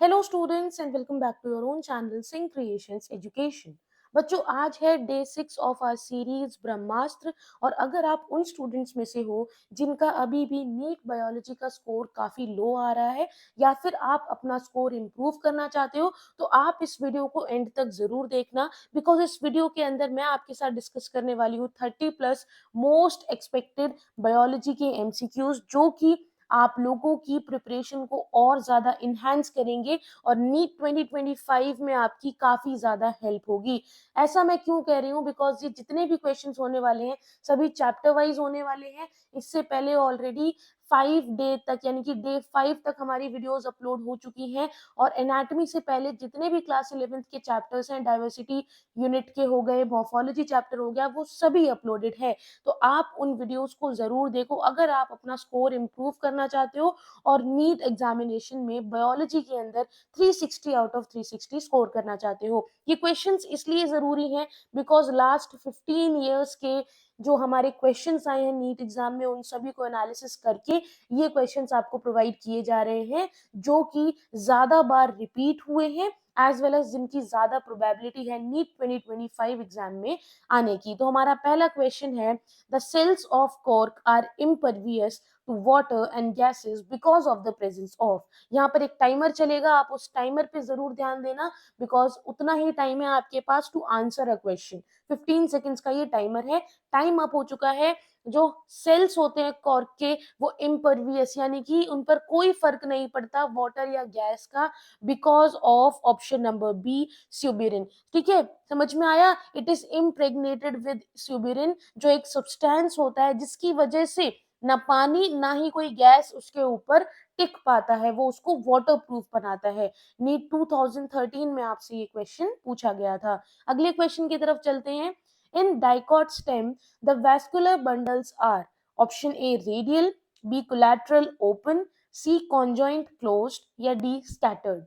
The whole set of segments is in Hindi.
Hello students and welcome back to your own channel Singh creations education. बच्चों, आज है day 6 of our series Brahmastra. और अगर आप उन स्टूडेंट्स में से हो जिनका अभी भी नीट बायोलॉजी का स्कोर काफी लो आ रहा है या फिर आप अपना स्कोर इम्प्रूव करना चाहते हो, तो आप इस वीडियो को एंड तक जरूर देखना, बिकॉज इस वीडियो के अंदर मैं आपके साथ डिस्कस करने वाली हूँ 30+ मोस्ट एक्सपेक्टेड बायोलॉजी के एमसीक्यूज, जो कि आप लोगों की प्रिपरेशन को और ज्यादा इनहेंस करेंगे और नीट 2025 में आपकी काफी ज्यादा हेल्प होगी। ऐसा मैं क्यों कह रही हूँ, बिकॉज ये जितने भी क्वेश्चंस होने वाले हैं सभी चैप्टर वाइज होने वाले हैं। इससे पहले ऑलरेडी 5 डे तक यानी कि डे 5 तक हमारी वीडियोस अपलोड हो चुकी हैं, और एनाटॉमी से पहले जितने भी क्लास 11th के चैप्टर्स हैं, डाइवर्सिटी यूनिट के हो गए, मॉर्फोलॉजी चैप्टर हो गया, वो सभी अपलोडेड है। तो आप उन वीडियोस को जरूर देखो अगर आप अपना स्कोर इम्प्रूव करना चाहते हो और नीट एग्जामिनेशन में बायोलॉजी के अंदर 360 आउट ऑफ 360 स्कोर करना चाहते हो। ये क्वेश्चंस इसलिए जरूरी हैं बिकॉज लास्ट 15 ईयर्स के जो हमारे क्वेश्चंस आए हैं नीट एग्जाम में, उन सभी को एनालिसिस करके ये क्वेश्चंस आपको प्रोवाइड किए जा रहे हैं, जो कि ज्यादा बार रिपीट हुए हैं एज वेल एज जिनकी ज्यादा प्रोबेबिलिटी है नीट 2025 एग्जाम में आने की। तो हमारा पहला क्वेश्चन है, the cells of cork are impervious to water and gases because of the presence of। यहाँ पर एक टाइमर चलेगा, आप उस टाइमर पे जरूर ध्यान देना, बिकॉज उतना ही टाइम है आपके पास to answer a question. 15 seconds का ये टाइमर है। टाइम अप हो चुका है। जो सेल्स होते हैं कॉर्क के, वो इम्परवियस यानी कि उन पर कोई फर्क नहीं पड़ता वाटर या गैस का, because of option number B, suberin. ठीक है, समझ में आया? It is impregnated with suberin, जो एक सब्सटेंस होता है जिसकी वजह से ना पानी ना ही कोई गैस उसके ऊपर टिक पाता है, वो उसको वाटर प्रूफ बनाता है। नीट 2013 में आपसे ये क्वेश्चन पूछा गया था। अगले क्वेश्चन की तरफ चलते हैं। In dicot stem the vascular bundles are option A radial, B collateral open, C conjoint closed या D scattered.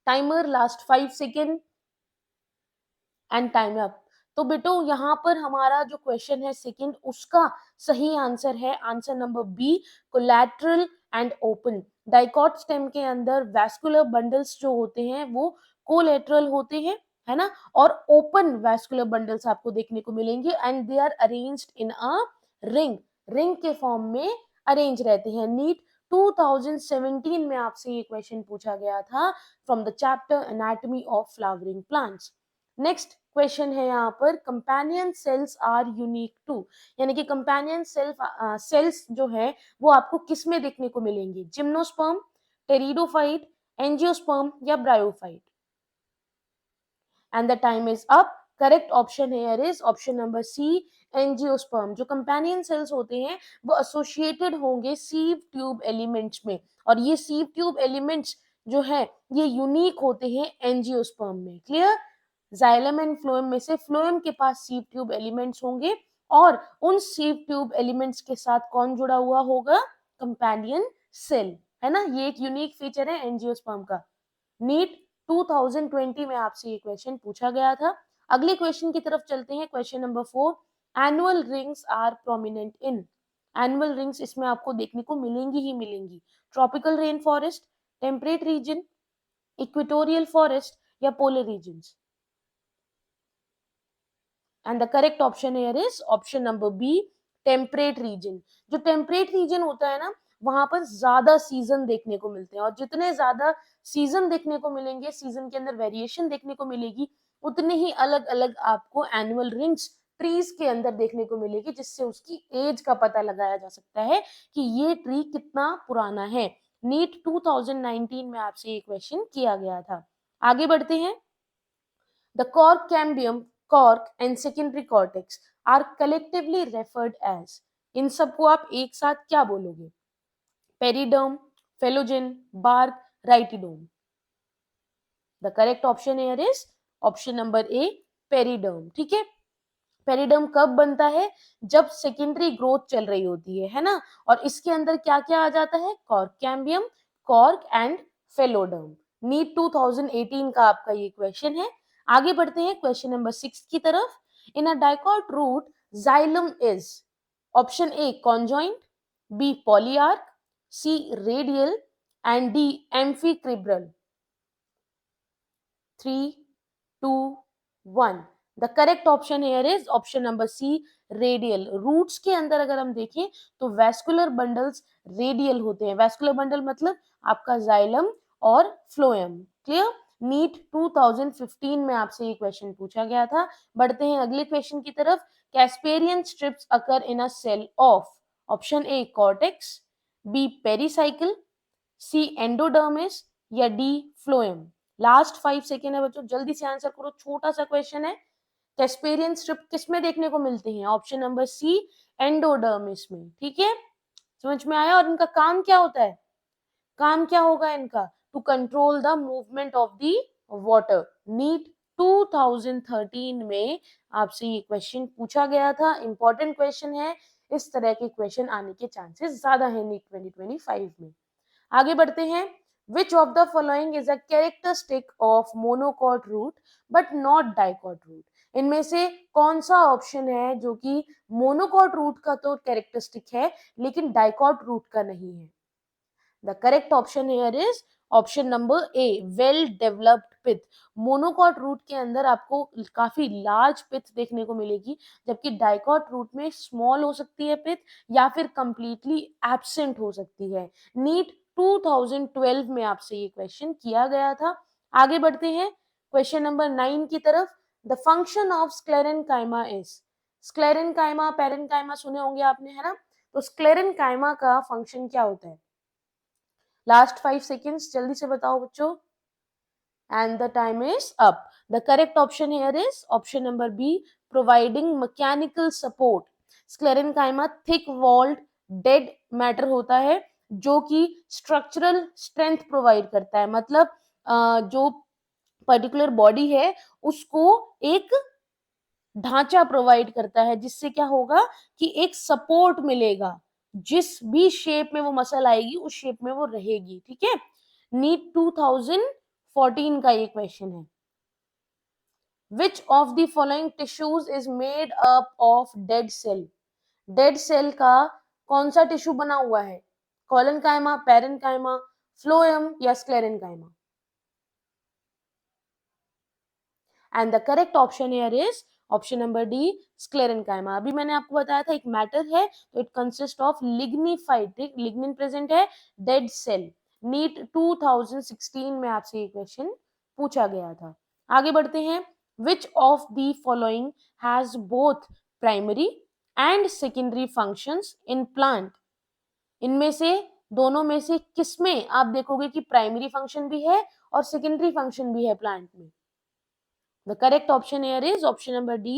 Timer last 5 second and time up. तो बेटो यहाँ पर हमारा जो क्वेश्चन है सेकंड, उसका सही आंसर है answer number B, collateral and open. Dicot stem के अंदर वैस्कुलर बंडल्स जो होते हैं वो कोलैटरल होते हैं, है ना, और ओपन वैस्कुलर बंडल्स आपको देखने को मिलेंगे and they are arranged in a ring. Ring के फॉर्म में अरेंज रहते हैं। नीट 2017 में आपसे ये क्वेश्चन पूछा गया था from the chapter anatomy of flowering plants. Next question है यहाँ पर, companion cells are unique to, यानी कि कंपेनियन सेल्स जो है वो आपको किस में देखने को मिलेंगे? जिम्नोस्पर्म, टेरिडोफाइट, एंजियोस्पर्म या bryophyte. And the time is up. Correct option here is option number C, angiosperm. जो कंपेनियन सेल्स होते हैं वो एसोसिएटेड होंगे सीव ट्यूब एलिमेंट्स में, और ये सीव ट्यूब एलिमेंट्स जो है ये यूनिक होते हैं एंजियोस्पर्म में। क्लियर? जाइलम एंड फ्लोएम में से फ्लोएम के पास सीव ट्यूब एलिमेंट्स होंगे, और उन सीव ट्यूब एलिमेंट्स के साथ कौन जुड़ा हुआ होगा? कंपेनियन सेल, है ना। ये एक यूनिक फीचर है एंजियोस्पर्म का। नीट 2020 में आपसे ये क्वेश्चन पूछा गया था। अगले क्वेश्चन की तरफ चलते हैं, question number 4। Annual rings are prominent in. Annual rings इसमें आपको देखने को मिलेंगी ही मिलेंगी। Tropical rain forest, temperate region, equatorial forest या polar regions. And the correct option here is option number B, temperate region. जो टेम्परेट रीजन होता है ना, वहां पर ज्यादा सीजन देखने को मिलते हैं, और जितने ज्यादा सीजन देखने को मिलेंगे, सीजन के अंदर वेरिएशन देखने को मिलेगी, उतने ही अलग अलग आपको एनुअल रिंग्स ट्रीज के अंदर देखने को मिलेगी, जिससे उसकी एज का पता लगाया जा सकता है कि ये ट्री कितना पुराना है। नीट 2019 में आपसे ये क्वेश्चन किया गया था। आगे बढ़ते हैं। The cork cambium, cork and secondary cortex are collectively referred as। इन सबको आप एक साथ क्या बोलोगे? Periderm, phellogen, bark, rhytidome. The correct option here is option number A, periderm. ठीक है, पेरिडर्म कब बनता है? जब सेकेंडरी ग्रोथ चल रही होती है ना, और इसके अंदर क्या क्या आ जाता है? Cork cambium, cork and phelloderm. NEET 2018 का आपका ये क्वेश्चन है। आगे बढ़ते हैं क्वेश्चन नंबर 6 की तरफ। In a dicot root xylem is option A conjoint, B polyarch, C radial, and D, amphicribral. 3, 2, 1. The correct option here is option number C, radial. Roots के अंदर अगर हम देखें तो वैस्कुलर बंडल्स रेडियल होते हैं. वैस्कुलर बंडल मतलब आपका जाइलम और फ्लोएम. क्लियर. नीट 2015 में आपसे ये क्वेश्चन पूछा गया था. बढ़ते हैं अगले क्वेश्चन की तरफ. Casparian strips occur in a cell of option A cortex, B pericycle, C endodermis या डी फ्लोएम. लास्ट 5 सेकेंड है बच्चों, जल्दी से आंसर करो. छोटा सा क्वेश्चन है. कैस्पेरियन स्ट्रिप किस में देखने को मिलते हैं? ऑप्शन नंबर सी, एंडोडर्मिस में. ठीक है, समझ में आया. और इनका काम क्या होता है? काम क्या होगा इनका? To control the movement of the water. NEET 2013 में आपसे ये क्वेश्चन पूछा गया था. इंपॉर्टेंट क्वेश्चन है. इस तरह के क्वेश्चन आने के चांसेस ज्यादा है नीट 2025 में. आगे बढ़ते हैं. Which of the following is a characteristic of monocot root but not dicot root? इनमें से कौन सा ऑप्शन है जो कि मोनोकॉट रूट का तो कैरेक्टरिस्टिक है लेकिन डाइकॉट रूट का नहीं है? The correct option here is option number A, well developed pith. Monocot root के अंदर आपको काफी लार्ज पिथ देखने को मिलेगी, जबकि डाइकॉट रूट में स्मॉल हो सकती है पिथ या फिर कंप्लीटली एब्सेंट हो सकती है. नीट 2012 में आपसे ये क्वेश्चन किया गया था. आगे बढ़ते हैं क्वेश्चन नंबर 9 की तरफ. The function of sclerenchyma is. Sclerenchyma, parenchyma सुने होंगे आपने, है ना. तो स्क्लेरेनकाइमा का फंक्शन क्या होता है? लास्ट 5 सेकेंड्स, जल्दी से बताओ बच्चों. And the time is up. The correct option here is option number B, providing mechanical support. Sclerenchyma thick walled dead matter होता है जो कि स्ट्रक्चरल स्ट्रेंथ प्रोवाइड करता है. मतलब जो पर्टिकुलर बॉडी है उसको एक ढांचा प्रोवाइड करता है जिससे क्या होगा कि एक सपोर्ट मिलेगा. जिस भी शेप में वो मसल आएगी उस शेप में वो रहेगी. ठीक है. नीट 2014 का ये क्वेश्चन है. Which of the following tissues is made up of dead cell. Dead cell का कौन सा टिश्यू बना हुआ है? कोलेनकाइमा, पेरेनकाइमा, फ्लोएम या sclerenchyma? And the correct option here is option number D, sclerenchyma. अभी मैंने आपको बताया था एक मैटर है तो it consist of lignified. Lignin present है, डेड सेल. नीट 2016 में आपसे ये क्वेश्चन पूछा गया था. आगे बढ़ते हैं. विच of the following has both primary and secondary functions in plant. इनमें से दोनों में से किसमें आप देखोगे कि प्राइमरी फंक्शन भी है और सेकेंडरी फंक्शन भी है प्लांट में? The correct option here is option number D,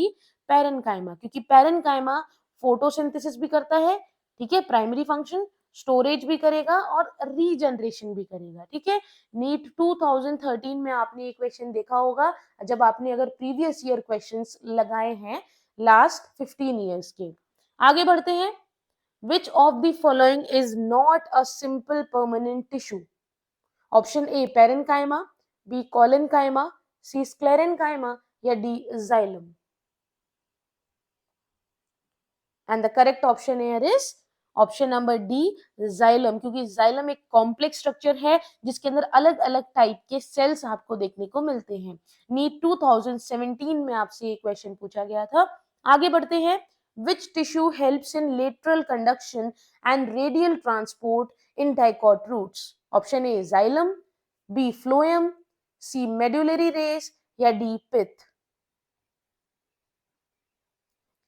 parenchyma. क्योंकि पैरेनकाइमा फोटोसिंथेसिस भी करता है. ठीक है, प्राइमरी फंक्शन, स्टोरेज भी करेगा और रीजनरेशन भी करेगा. ठीक है. नीट 2013 में आपने ये क्वेश्चन देखा होगा जब आपने अगर प्रीवियस ईयर क्वेश्चंस लगाए हैं लास्ट 15 ईयर्स के. आगे बढ़ते हैं. Which of the following is not a simple permanent tissue? Option A parenchyma, B collenchyma, C sclerenchyma या D xylem? And the correct option here is option number D, xylem. क्योंकि जाइलम एक कॉम्प्लेक्स स्ट्रक्चर है जिसके अंदर अलग अलग टाइप के सेल्स आपको देखने को मिलते हैं. नीट 2017 में आपसे ये क्वेश्चन पूछा गया था. आगे बढ़ते हैं. Which tissue helps in lateral conduction and radial transport in dicot roots? Option A xylem, B phloem, C medullary rays या D pith?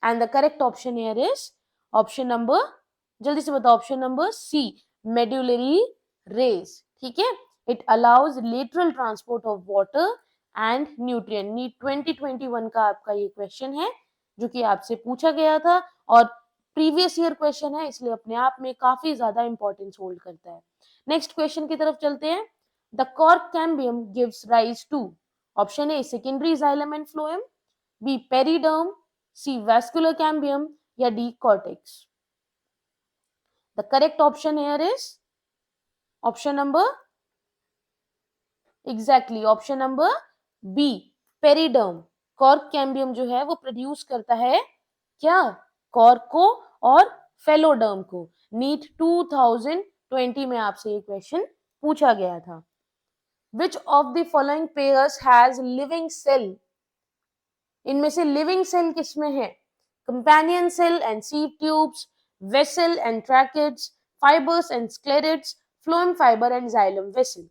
And the correct option here is option number, जल्दी से बताओ, option number C, medullary rays. ठीक है. It allows lateral transport of water and nutrient. NEET 2021 का आपका ये क्वेश्चन है जो कि आपसे पूछा गया था और प्रीवियस ईयर क्वेश्चन है इसलिए अपने आप में काफी ज्यादा इंपॉर्टेंस होल्ड करता है. नेक्स्ट क्वेश्चन की तरफ चलते हैं. The cork cambium gives rise to. Option A secondary xylem and phloem, B periderm, C vascular cambium या D cortex? The correct option here is option number, exactly option number B, periderm. Cork cambium जो है वो प्रोड्यूस करता है क्या? कॉर्क को और फेलोडर्म को. नीट 2020 में आपसे ये क्वेश्चन पूछा गया था। Which of the following pairs has living cell? इनमें से लिविंग सेल किसमें है? Companion cell and sieve tubes, vessel and tracheids, fibres and sclereids, phloem fibre and xylem vessel.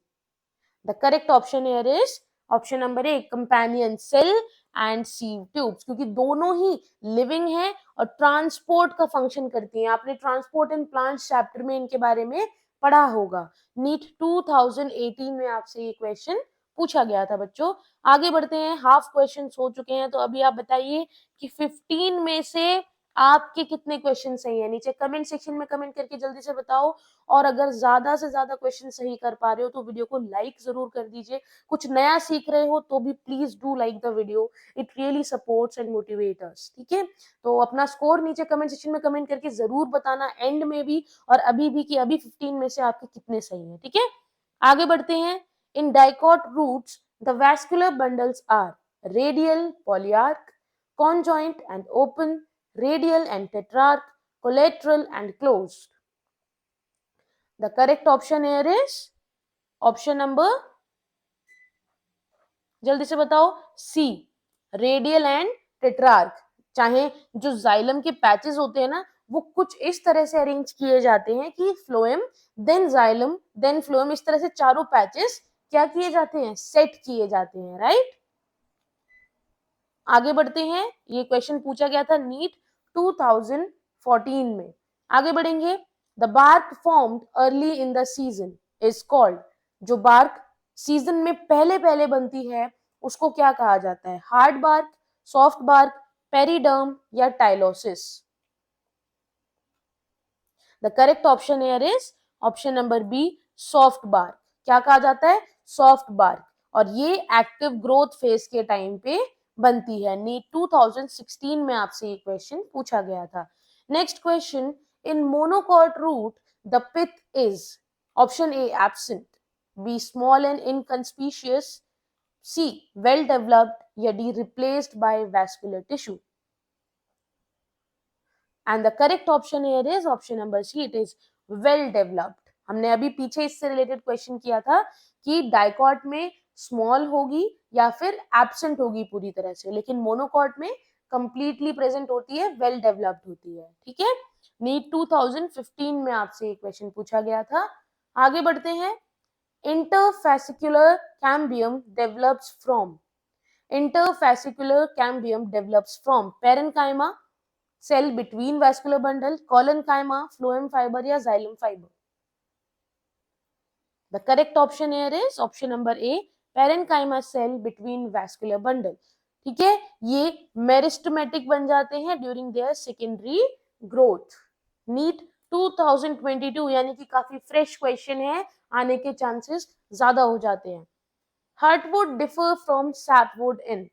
The correct option here is option number A, companion cell and sieve tubes, क्योंकि दोनों ही लिविंग है और ट्रांसपोर्ट का फंक्शन करती हैं। आपने ट्रांसपोर्ट इन प्लांट्स चैप्टर में इनके बारे में पढ़ा होगा। नीट 2018 में आपसे ये क्वेश्चन पूछा गया था बच्चों। आगे बढ़ते हैं, हाफ क्वेश्चन हो चुके हैं, तो अभी आप बताइए कि 15 में से आपके कितने क्वेश्चन सही है। नीचे कमेंट सेक्शन में कमेंट करके जल्दी से बताओ। और अगर ज्यादा से ज्यादा क्वेश्चन सही कर पा रहे हो तो वीडियो को लाइक जरूर कर दीजिए। कुछ नया सीख रहे हो तो भी please do like the video, it really supports and motivate अस। ठीक है, तो अपना स्कोर नीचे कमेंट सेक्शन में कमेंट करके जरूर बताना, एंड में भी और अभी भी, कि अभी 15 में से आपके कितने सही है। ठीक है, आगे बढ़ते हैं। In dicot roots the vascular bundles are radial, polyarch, conjoint and open, radial and tetrarch, collateral and closed. The correct option here is option number, जल्दी से बताओ, सी, रेडियल एंड टेट्रार्क। चाहे जो जाइलम के पैचेस होते हैं ना, वो कुछ इस तरह से अरेंज किए जाते हैं कि phloem then xylem then phloem, इस तरह से चारों पैचेस क्या किए जाते हैं, सेट किए जाते हैं। राइट, आगे बढ़ते हैं। ये क्वेश्चन पूछा गया था नीट 2014 में। आगे बढ़ेंगे। The bark formed early in the season is called, जो बार्क सीजन में पहले पहले बनती है उसको क्या कहा जाता है? Hard bark, soft bark, periderm या tylosis. The correct option here is option number B, soft bark. क्या कहा जाता है? Soft bark. और ये एक्टिव ग्रोथ फेज के टाइम पे बनती है। नीट 2016 में आपसे ये क्वेश्चन पूछा गया था। Next question, in monocot root the pith is option A absent, B small and inconspicuous, C well developed या D replaced by vascular tissue. And the correct option here is option number C, it is well developed. हमने अभी पीछे इससे रिलेटेड क्वेश्चन किया था कि डाइकॉट में स्मॉल होगी या फिर एब्सेंट होगी पूरी तरह से, लेकिन मोनोकॉट में कंप्लीटली प्रेजेंट होती है, वेल डेवलप्ड होती है। ठीक है, नीट 2015 में आपसे ये क्वेश्चन पूछा गया था। आगे बढ़ते हैं। Interfascicular cambium develops from, interfascicular cambium develops from parenchyma, cell between vascular bundle, collenchyma, phloem fibre या xylem fibre. The correct option here is option number A, parenchyma cell between vascular bundle. ठीक है, ये मेरिस्टेमेटिक बन जाते हैं during their secondary growth. NEET 2022 यानी कि काफी फ्रेश क्वेश्चन है, आने के चांसेस ज्यादा हो जाते हैं। Heartwood differ from sapwood in,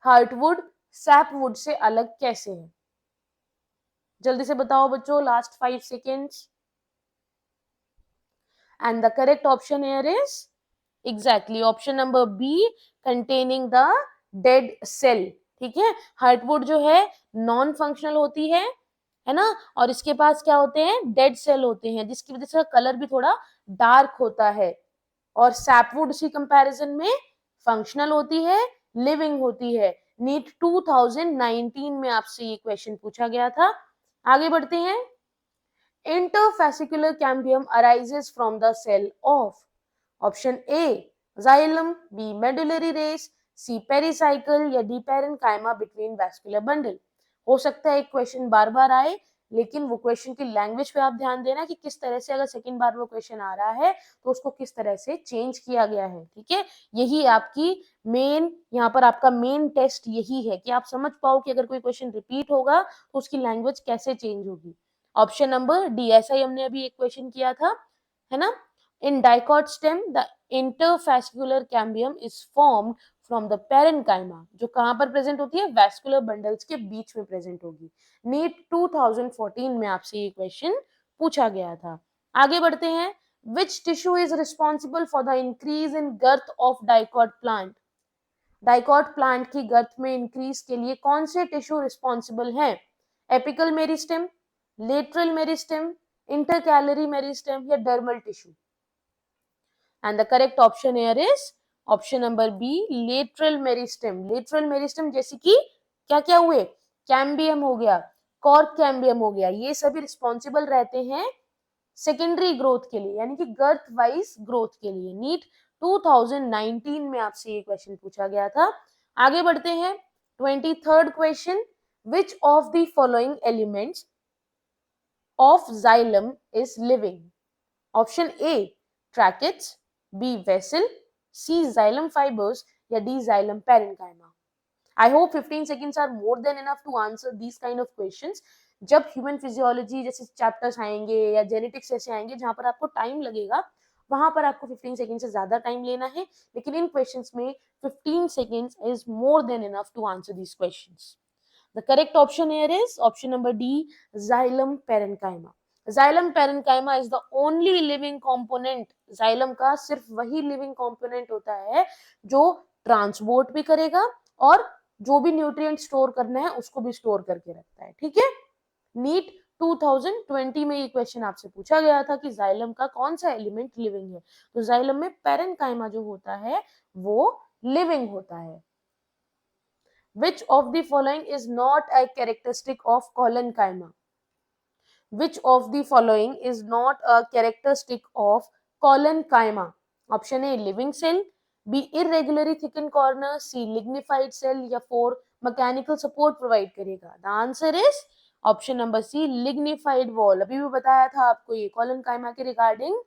heartwood sapwood से अलग कैसे है? जल्दी से बताओ बच्चों, last 5 seconds. And the correct option here is exactly option number B, containing the dead cell. ठीक है, हार्टवुड जो है नॉन फंक्शनल होती है ना, और इसके पास क्या होते हैं? डेड सेल होते हैं, जिसकी वजह से कलर भी थोड़ा डार्क होता है। और सैपवुड उसी कंपैरिजन में फंक्शनल होती है, लिविंग होती है। नीट 2019 में आपसे ये क्वेश्चन पूछा गया था। आगे बढ़ते हैं। Interfascicular cambium arises from the cell of option A xylem, B medullary race, C pericycle या D parenchyma between vascular bundle। हो सकता है एक क्वेश्चन बार बार आए, लेकिन वो क्वेश्चन की लैंग्वेज पे आप ध्यान देना कि किस तरह से, अगर सेकंड बार वो क्वेश्चन आ रहा है तो उसको किस तरह से चेंज किया गया है। ठीक है, यही आपकी मेन, यहाँ पर आपका मेन टेस्ट यही है कि आप समझ पाओ कि अगर कोई क्वेश्चन रिपीट होगा तो उसकी लैंग्वेज कैसे चेंज होगी। ऑप्शन नंबर डी, ऐसा ही हमने अभी एक क्वेश्चन किया था, है ना। In dicot stem the interfascicular cambium is formed from the parenchyma, जो कहां पर प्रेजेंट होती है? वैस्कुलर बंडल्स के बीच में प्रेजेंट होगी। नीट 2014 में आपसे ये क्वेश्चन पूछा गया था। आगे बढ़ते हैं। Which tissue is responsible for the increase in girth of dicot plant, dicot plant की गर्थ में इंक्रीज के लिए कौन से टिश्यू रिस्पॉन्सिबल हैं? Apical meristem, lateral meristem, intercalary meristem या dermal tissue. And the correct option here is option number B, lateral meristem. Lateral meristem जैसे कि क्या क्या हुए, कैम्बियम हो गया, कॉर्क कैम्बियम हो गया, ये सभी रिस्पॉन्सिबल रहते हैं सेकेंडरी ग्रोथ के लिए, यानी कि गर्थ वाइज ग्रोथ के लिए। नीट 2019 में आपसे ये क्वेश्चन पूछा गया था। आगे बढ़ते हैं 23rd question, which of the following elements of xylem is living? Option A tracheids, B vessel, C xylem fibres या D xylem parenchyma. I hope 15 seconds are more than enough to answer these kind of questions. जब ह्यूमन फिजियोलॉजी जैसे चैप्टर्स आएंगे या जेनेटिक्स ऐसे आएंगे जहां पर आपको टाइम लगेगा, वहां पर आपको 15 सेकंड से ज्यादा टाइम लेना है, लेकिन इन क्वेश्चंस में 15 seconds is more than enough to answer these questions. The correct option here is option number D, xylem parenchyma. Xylem parenchyma is the only living component. Xylem का सिर्फ वही living component होता है जो ट्रांसपोर्ट भी करेगा और जो भी न्यूट्रिएंट स्टोर करना है उसको भी स्टोर करके रखता है। ठीक है, नीट 2020 में ये क्वेश्चन आपसे पूछा गया था कि जाइलम का कौन सा एलिमेंट लिविंग है, तो जाइलम में पैरेन्काइमा जो होता है वो लिविंग होता है। Which of the following is not a characteristic of collenchyma? Which of the following is not a characteristic of collenchyma? Option A living cell, B irregularly thickened corner, C lignified cell या 4 mechanical support provide करेगा। The answer is option number C lignified wall। अभी भी बताया था आपको ये collenchyma के रिगार्डिंग,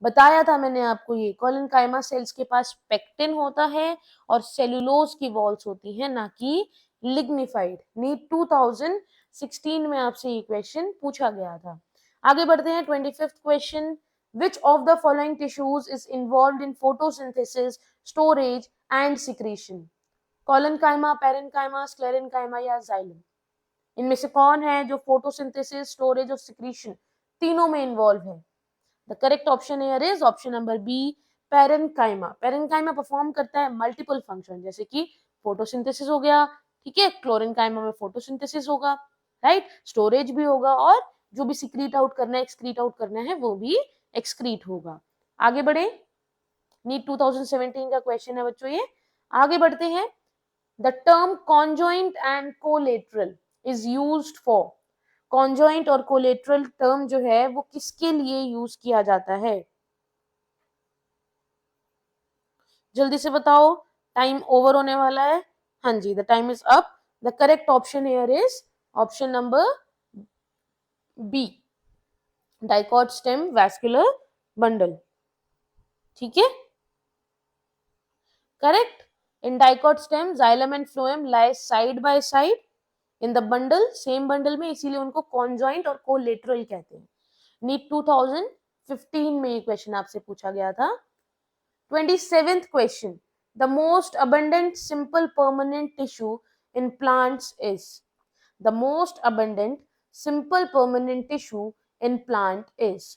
बताया था मैंने आपको ये collenchyma सेल्स के पास पेक्टिन होता है और सेलुलोज की वॉल्स होती है, ना कि लिग्निफाइड। नीट 2016 में आपसे ये क्वेश्चन पूछा गया था। आगे बढ़ते हैं 25th question, which of the following tissues is involved in photosynthesis, storage and secretion? collenchyma, parenchyma, sclerenchyma या xylem? इनमें से कौन है जो फोटोसिंथेसिस, स्टोरेज और सिक्रीशन तीनों में इन्वॉल्व है? The correct option here is option number B, parenchyma. Parenchyma perform करता है मल्टीपल फंक्शन, जैसे कि फोटोसिंथेसिस हो गया, ठीक है, क्लोरेनकाइमा में फोटोसिंथेसिस होगा, राइट, स्टोरेज भी होगा और जो भी सिक्रीट आउट करना है, एक्सक्रीट आउट करना है, वो भी एक्सक्रीट होगा। आगे बढ़े, नीट 2017 का क्वेश्चन है बच्चों ये। आगे बढ़ते हैं, the term conjoint and collateral is used for. Conjoint और कोलेटरल टर्म जो है वो किसके लिए यूज किया जाता है? जल्दी से बताओ, टाइम ओवर होने वाला है। हाँ जी, the time is up. The correct option here is option number B, dicot stem vascular bundle. ठीक है, correct. In dicot stem xylem and phloem lie side by side in the bundle, same bundle में, इसीलिए उनको कॉन्जॉइंट और कोलेटरल कहते हैं। नीट 2015 में ये क्वेश्चन आपसे पूछा गया था। 27th question, the most abundant simple permanent tissue in plants is? The most abundant simple permanent tissue in plant is?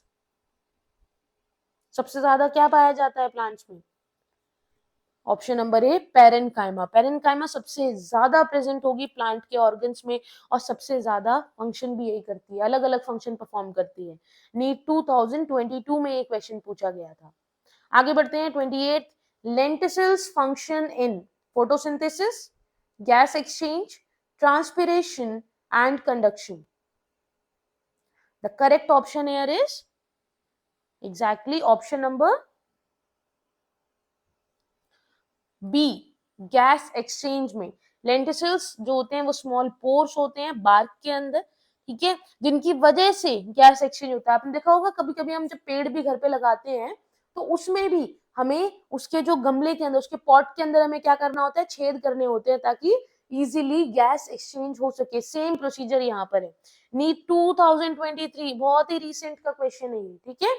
सबसे ज्यादा क्या पाया जाता है प्लांट्स में? ऑप्शन नंबर ए पैरेन्काइमा। पैरेन्काइमा सबसे ज्यादा प्रेजेंट होगी प्लांट के ऑर्गन्स में और सबसे ज्यादा फंक्शन भी यही करती है, अलग अलग फंक्शन परफॉर्म करती है। नीट 2022 में ये क्वेश्चन पूछा गया था। आगे बढ़ते हैं 28, lenticels function in photosynthesis, gas exchange, transpiration and conduction. The correct option here is exactly option number B, gas exchange में। लेंटिसल्स जो होते हैं वो स्मॉल पोर्स होते हैं बार्क के अंदर, ठीक है, जिनकी वजह से गैस एक्सचेंज होता है। आपने देखा होगा कभी कभी हम जब पेड़ भी घर पे लगाते हैं तो उसमें भी हमें उसके जो गमले के अंदर, उसके पॉट के अंदर हमें क्या करना होता है, छेद करने होते हैं ताकि इजीली गैस एक्सचेंज हो सके। सेम प्रोसीजर यहाँ पर है। नीट 2023 बहुत ही रिसेंट का क्वेश्चन है ये, ठीक है।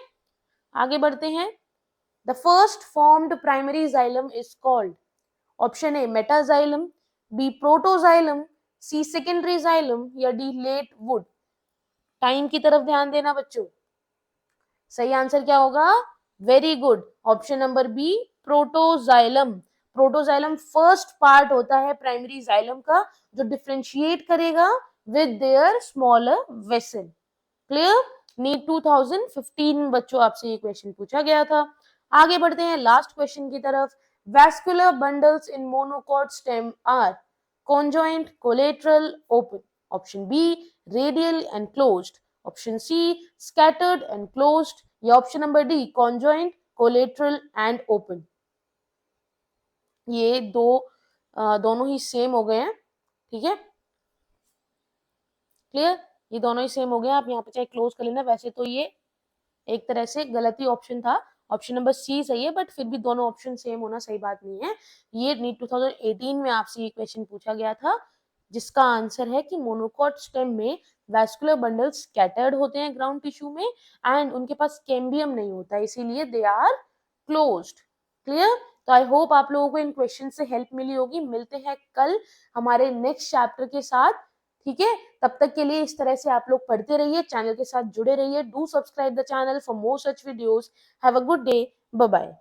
आगे बढ़ते हैं, the first formed primary xylem is called? Option A metaxylem, B protoxylem, C secondary xylem या D late wood? टाइम की तरफ ध्यान देना बच्चों। सही आंसर क्या होगा? Very good, option number B protoxylem. Protoxylem first part होता है प्राइमरी जाइलम का जो डिफरेंशिएट करेगा with their smaller vessel. Clear? NEET 2015 बच्चों आपसे ये क्वेश्चन पूछा गया था। आगे बढ़ते हैं लास्ट क्वेश्चन की तरफ। Vascular bundles in monocot stem are conjoint, collateral, open. Option B, radial and closed. Option C, scattered and closed. या option number D, conjoint, collateral and open. ये दोनों ही सेम हो गए हैं, ठीक है, क्लियर। ये दोनों ही सेम हो गए, आप यहाँ पे चाहे क्लोज कर लेना। वैसे तो ये एक तरह से गलत ही ऑप्शन था, ऑप्शन नंबर सी सही है, बट फिर भी दोनों ऑप्शन सेम होना सही बात नहीं है। ये नीट 2018 में आपसे ये क्वेश्चन पूछा गया था, जिसका आंसर है कि मोनोकॉट स्टेम में वैस्कुलर बंडल्स स्कैटर्ड होते हैं ग्राउंड टिश्यू में, एंड उनके पास कैम्बियम नहीं होता, इसीलिए दे आर क्लोज्ड। क्लियर। तो आई होप आप लोगों को इन क्वेश्चन से हेल्प मिली होगी। मिलते हैं कल हमारे नेक्स्ट चैप्टर के साथ, ठीक है। तब तक के लिए इस तरह से आप लोग पढ़ते रहिए, चैनल के साथ जुड़े रहिए। Do subscribe the channel for more such videos. Have a good day, bye bye.